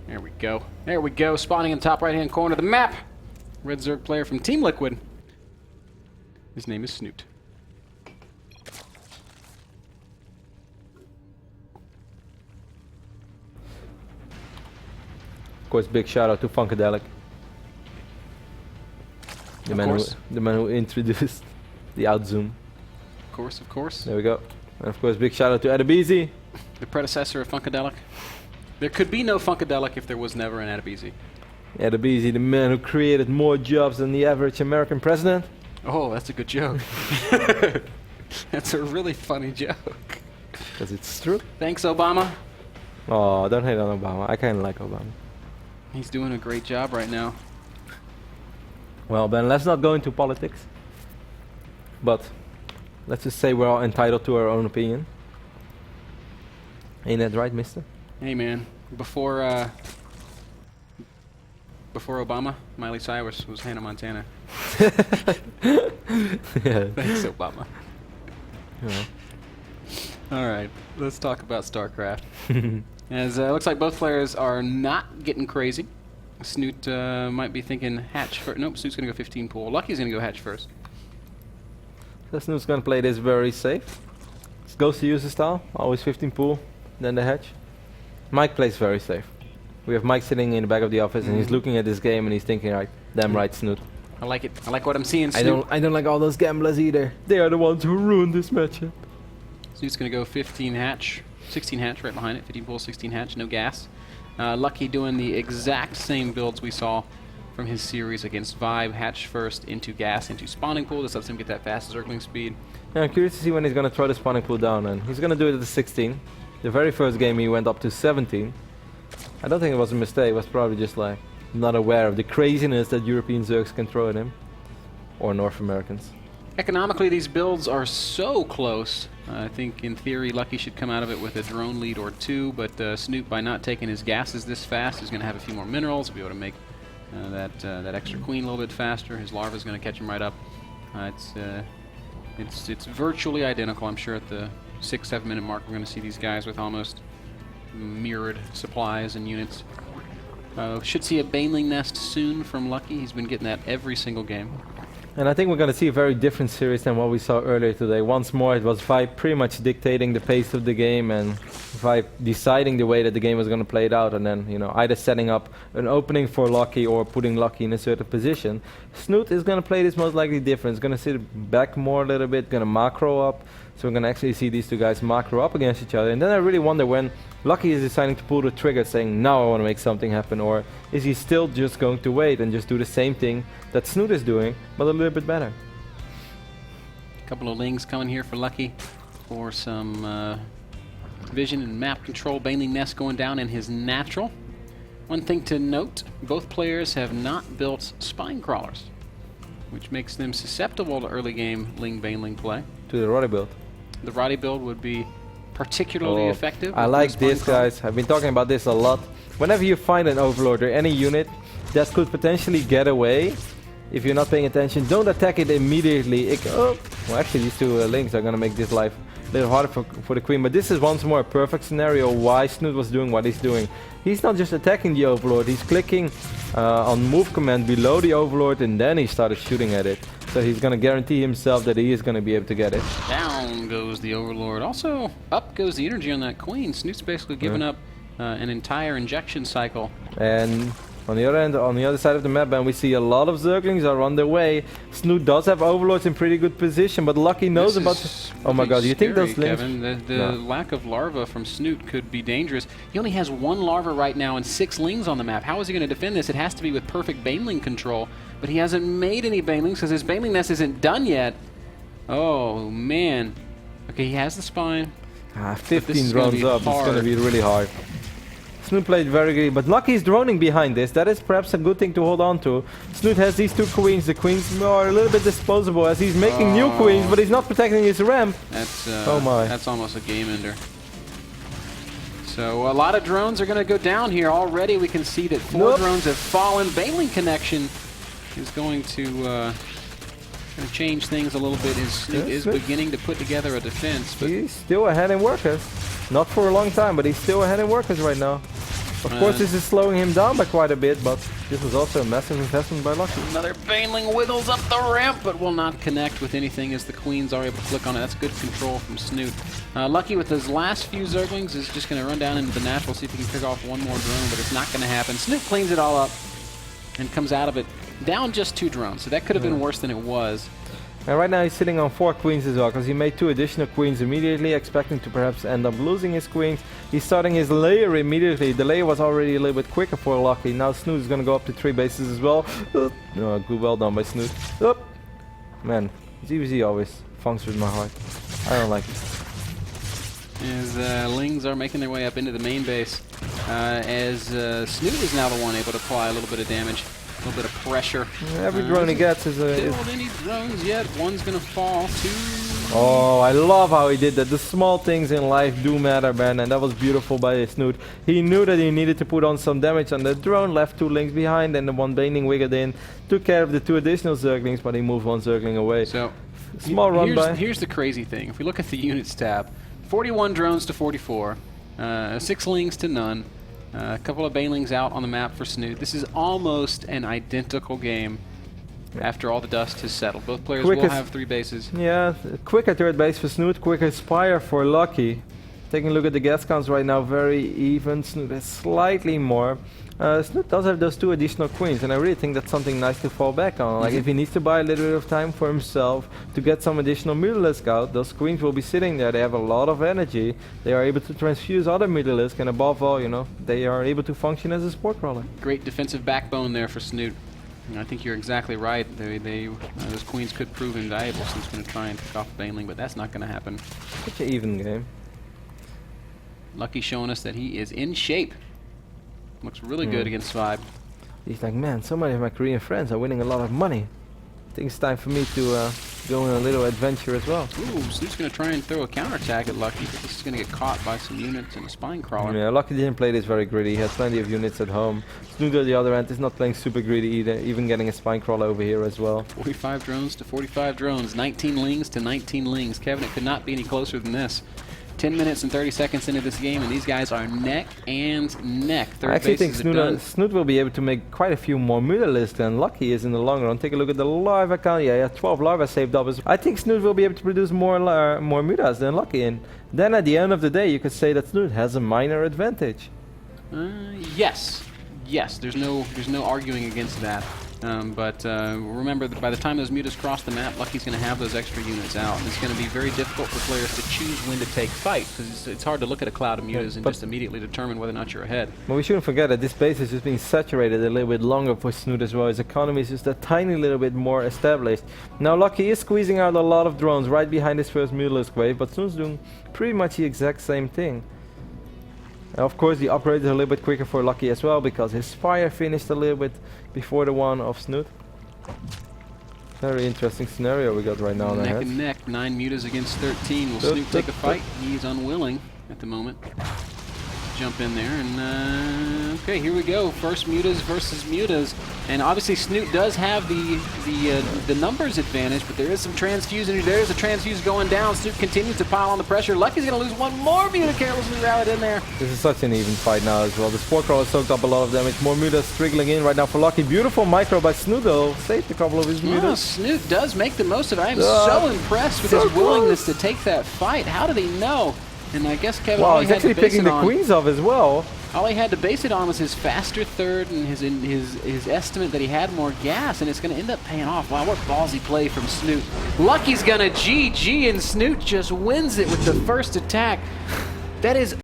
There we go. There we go. Spawning in the top right-hand corner of the map. Red Zerg player from Team Liquid. His name is Snute. Of course, big shout out to Funkadelic. The man who introduced the outzoom. Of course, of course. There we go. And of course, big shout out to Adebisi. The predecessor of Funkadelic. There could be no Funkadelic if there was never an Adebisi. Adebisi, the man who created more jobs than the average American president. Oh, that's a good joke. That's a really funny joke. Because it's true. Thanks, Obama. Oh, don't hate on Obama. I kind of like Obama. He's doing a great job right now. Well, Ben, let's not go into politics. But let's just say we're all entitled to our own opinion. Ain't that right, mister? Hey, man. Before Obama, Miley Cyrus was Hannah Montana. Yeah. Thanks, Obama. Yeah. All right, let's talk about StarCraft. As looks like both players are not getting crazy. Snute might be thinking hatch first. Nope, Snute's going to go 15 pool. Lucky's going to go hatch first. So Snute's going to play this very safe. It's Ghost to user style. Always 15 pool, then the hatch. Mike plays very safe. We have Mike sitting in the back of the office and he's looking at this game and he's thinking, right, damn right, Snute. I like it. I like what I'm seeing, Snute. I don't like all those gamblers either. They are the ones who ruined this matchup. Snute's going to go 15 hatch. 16 hatch right behind it. 15 pool, 16 hatch, no gas. Lucky doing the exact same builds we saw from his series against Vibe. Hatch first, into gas, into spawning pool. This lets him get that fast circling speed. Yeah, I'm curious to see when he's going to try the spawning pool down, and he's going to do it at the 16. The very first game he went up to 17. I don't think it was a mistake. It was probably just like not aware of the craziness that European Zergs can throw at him. Or North Americans. Economically, these builds are so close. I think, in theory, Lucky should come out of it with a drone lead or two, but Snute, by not taking his gases this fast, is going to have a few more minerals, be able to make that extra queen a little bit faster. His larva's going to catch him right up. It's virtually identical. I'm sure at the 6-7 minute mark, we're going to see these guys with almost mirrored supplies and units. Should see a Baneling nest soon from Lucky. He's been getting that every single game. And I think we're going to see a very different series than what we saw earlier today. Once more, it was Vibe pretty much dictating the pace of the game and Vibe deciding the way that the game was going to play it out, and then, you know, either setting up an opening for Lucky or putting Lucky in a certain position. Snute is going to play this most likely different. It's going to sit back more a little bit, going to macro up. So we're going to actually see these two guys macro up against each other. And then I really wonder when Lucky is deciding to pull the trigger, saying, now I want to make something happen, or is he still just going to wait and just do the same thing that Snute is doing, but a little bit better? A couple of lings coming here for Lucky for some vision and map control. Baneling nest going down in his natural. One thing to note, both players have not built spine crawlers, which makes them susceptible to early game Ling Baneling play. To the Roddy build. The Roddy build would be particularly effective. I like this, guys. I've been talking about this a lot. Whenever you find an Overlord or any unit that could potentially get away, if you're not paying attention, don't attack it immediately. Well, actually, these two links are going to make this life a little harder for the Queen. But this is once more a perfect scenario why Snute was doing what he's doing. He's not just attacking the Overlord, he's clicking on move command below the Overlord, and then he started shooting at it. So he's going to guarantee himself that he is going to be able to get it. Down goes the Overlord. Also, up goes the energy on that Queen. Snute's basically giving up an entire injection cycle. And on the other end, on the other side of the map, and we see a lot of Zerglings are on their way. Snute does have Overlords in pretty good position, but Lucky knows about... Oh my god, do you think those links... Kevin, the lack of larva from Snute could be dangerous. He only has one larva right now and 6 lings on the map. How is he going to defend this? It has to be with perfect Baneling control, but he hasn't made any Banelings because his Baneling nest isn't done yet. Oh man. Okay, he has the spine. 15 drones up, it's going to be really hard. Snute played very good, but Lucky is droning behind this. That is perhaps a good thing to hold on to. Snute has these 2 queens. The queens are a little bit disposable as he's making new queens, but he's not protecting his ramp. That's oh my. That's almost a game ender. So a lot of drones are going to go down here. Already we can see that 4 drones have fallen. Baneling connection is going to change things a little bit. Snute is beginning to put together a defense. But he's still ahead in workers. Not for a long time, but he's still ahead in workers right now. Of course, this is slowing him down by quite a bit, but this was also a massive investment by Lucky. Another Baneling wiggles up the ramp, but will not connect with anything as the Queens are able to click on it. That's good control from Snute. Lucky with his last few Zerglings is just going to run down into the natural, see if he can pick off one more drone, but it's not going to happen. Snute cleans it all up and comes out of it down just 2 drones, so that could have been worse than it was. And right now he's sitting on 4 queens as well, because he made 2 additional queens immediately, expecting to perhaps end up losing his queens. He's starting his layer immediately. The layer was already a little bit quicker for Lucky. Now Snute is going to go up to 3 bases as well. No, good, well done by Snute. Man, ZVZ always funks with my heart. I don't like it. As Lings are making their way up into the main base, as Snute is now the one able to apply a little bit of damage. A little bit of pressure. Every drone he gets is a... Killed any drones yet. One's gonna fall. 2. Oh, I love how he did that. The small things in life do matter, man, and that was beautiful by Snute. He knew that he needed to put on some damage on the drone, left 2 Lings behind, and the one Baneling wiggled in, took care of the 2 additional Zerglings, but he moved 1 Zergling away. So, small run by. Here's the crazy thing. If we look at the units tab, 41 drones to 44, 6 Lings to none. A couple of Banelings out on the map for Snute. This is almost an identical game after all the dust has settled. Both players will have 3 bases. Yeah, quicker third base for Snute, quicker Spire for Lucky. Taking a look at the gas counts right now, very even. Snute has slightly more. Snute does have those 2 additional queens, and I really think that's something nice to fall back on. Like, if he needs to buy a little bit of time for himself to get some additional Mutalisk out, those queens will be sitting there. They have a lot of energy. They are able to transfuse other Mutalisk, and above all, you know, they are able to function as a support crawler. Great defensive backbone there for Snute. I think you're exactly right. Those queens could prove invaluable, since he's going to try and pick off Baneling, but that's not going to happen. Such an even game. Lucky showing us that he is in shape. Looks really good against Vibe. He's like, man, so many of my Korean friends are winning a lot of money. I think it's time for me to go on a little adventure as well. Ooh, Snoot's going to try and throw a counterattack at Lucky, but this is going to get caught by some units and a spine crawler. Yeah, Lucky didn't play this very greedy. He has plenty of units at home. Snute on the other end is not playing super greedy either, even getting a spine crawler over here as well. 45 drones to 45 drones, 19 Lings to 19 Lings. Kevin, it could not be any closer than this. 10 minutes and 30 seconds into this game, and these guys are neck and neck. I actually think Snute will be able to make quite a few more Mutalisks than Lucky is in the long run. Take a look at the larva count. Yeah, 12 larva saved up. I think Snute will be able to produce more Mutas than Lucky, and then at the end of the day, you could say that Snute has a minor advantage. Yes. There's no arguing against that. But remember that by the time those mutas cross the map, Lucky's going to have those extra units out. And it's going to be very difficult for players to choose when to take fight, because it's hard to look at a cloud of mutas and just immediately determine whether or not you're ahead. But we shouldn't forget that this base is just being saturated a little bit longer for Snute as well. His economy is just a tiny little bit more established. Now Lucky is squeezing out a lot of drones right behind his first Mutalisk wave, but Snute's doing pretty much the exact same thing. And of course the upgrade is a little bit quicker for Lucky as well, because his Spire finished a little bit before the one of Snute. Very interesting scenario we got right now on our Neck heads. and neck, 9 mutas against 13. Will Snute take a fight? He's unwilling at the moment. Jump in there and okay, here we go. First mutas versus mutas, and obviously Snute does have the numbers advantage, but there is some transfuse, and there is a transfuse going down. Snute continues to pile on the pressure. Lucky's gonna lose one more muta. Carelessly rallied in there. This is such an even fight now as well. The Spore Crawler soaked up a lot of damage. More mutas trickling in right now for Lucky. Beautiful micro by Snute though. Saved a couple of his mutas. Snute does make the most of it. I am so impressed with his willingness to take that fight. How did he know? And I guess Kevin, wow, he's actually picking the queens off as well. All he had to base it on was his faster third and his estimate that he had more gas, and it's going to end up paying off. Wow, what ballsy play from Snute. Lucky's going to GG, and Snute just wins it with the first attack. That is